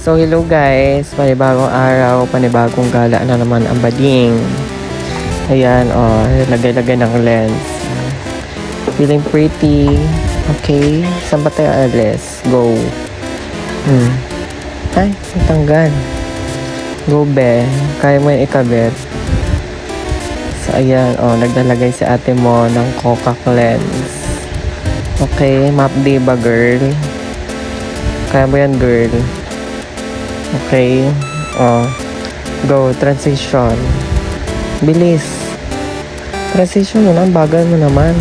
So hello guys, panibagong araw, panibagong gala na naman ang bading. Ayan, lagay-lagay ng lens. Feeling pretty. Okay, saan ba tayo alis? Go. Ay, natanggal. Go be, kaya mo yung ikabit. So ayan, naglalagay si ate mo ng Coca lens. Okay, map day ba girl? Kaya mo yan girl. Okay. Go. Transition. Bilis. Transition mo na. Bagal mo naman.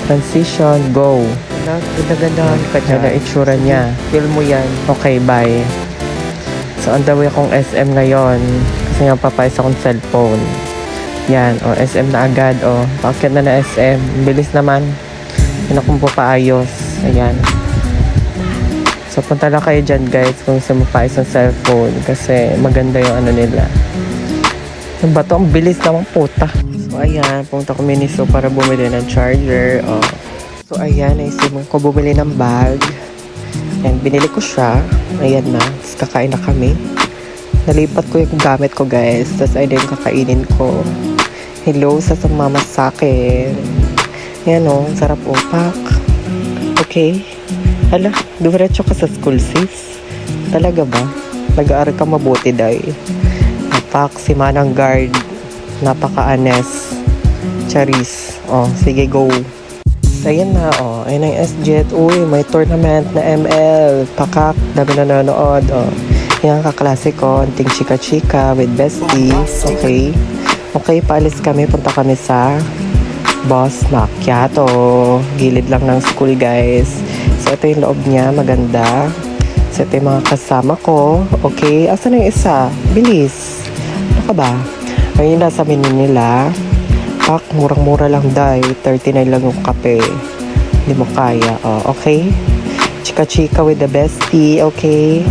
Transition. Go. Ganda-ganda ka dyan. Na itsura niya. Feel mo yan. Okay, bye. So, on the way akong SM ngayon. Kasi nga papayos akong cellphone. Yan. SM na agad. Pakit na SM. Bilis naman. Yan akong papaayos. Ayan. So, punta lang kayo dyan guys kung gusto mo pa isang cellphone kasi maganda yung ano nila. Yung bato, ang bilis naman puta. So, ayan, punta ko Miniso para bumili ng charger. So, ayan, naisip ko bumili ng bag. Ayan, binili ko siya. Ayan na, tapos kakain na kami. Nalipat ko yung gamit ko guys. Tapos ayun yung kakainin ko. Hello sa sumama sa akin. Ayan sarap upak. Okay. Hala, dumiretso ka sa school, sis. Talaga ba? Nag-aaral ka mabuti, day. Napak, si Manang Guard. Napaka-anes. Charis. Sige, go. So, ayan na, Ayan ang SJet. Uy, may tournament na ML. Pakak, dami na nanonood, Yan, kaklase ko. Anting chika-chika with besties. Okay. Okay, paalis kami. Punta kami sa Boss Macchiato. Gilid lang ng school, guys. So, ito yung loob niya. Maganda. So, ito yung mga kasama ko. Okay. Asan na yung isa? Bilis. Ano ka ba? Ayun, nasa menu nila. Pak, murang-mura lang, day. 39 lang yung kape. Hindi mo kaya. Okay. Chika-chika with the bestie. Okay.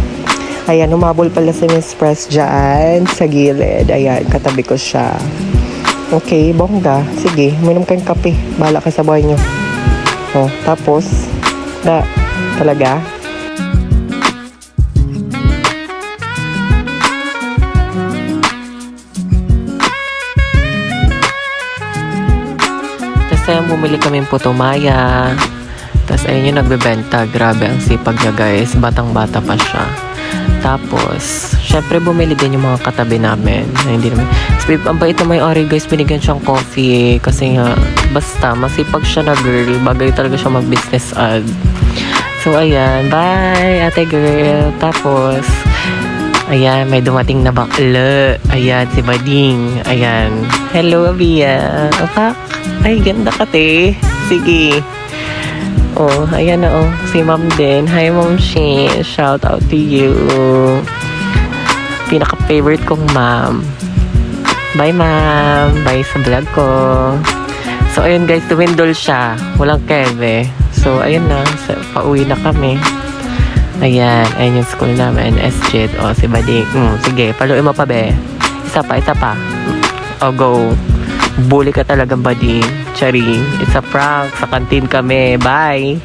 Ayan, umabol pala si Miss Press dyan. Sa gilid. Ayan, katabi ko siya. Okay, bongga. Sige, minom kayong kape. Bahala kayo sa buhay nyo. Tapos, talaga? Kasi bumili kaming putumaya. Tapos ayun yung nagbebenta. Grabe ang sipag niya guys. Batang-bata pa siya. Tapos, syempre bumili din yung mga katabi namin. Hindi naman. Ang bait na may ori guys, binigyan siyang coffee. Kasi nga, basta, masipag siya na girl. Bagay talaga siya mag-business ad. So, ayan. Bye, ate girl. Tapos, ayan, may dumating na bakla. Ayan, si Bading. Ayan. Hello, Abia. Opak. Ay, ganda ka, te. Sige. Ayan na, si Ma'am din. Hi, Ma'am Shi. Shout out to you. Pinaka-favorite kong ma'am. Bye, ma'am. Bye sa vlog ko. So, ayun guys, tumindol siya. Walang keve. So, ayun na. Pauwi na kami. Ayan. Ayun yung school namin. SJet. Si Bading. Sige, paluin mo pa, be. Isa pa. Go. Bully ka talagang Bading. Charing. It's a prank. Sa kantin kami. Bye.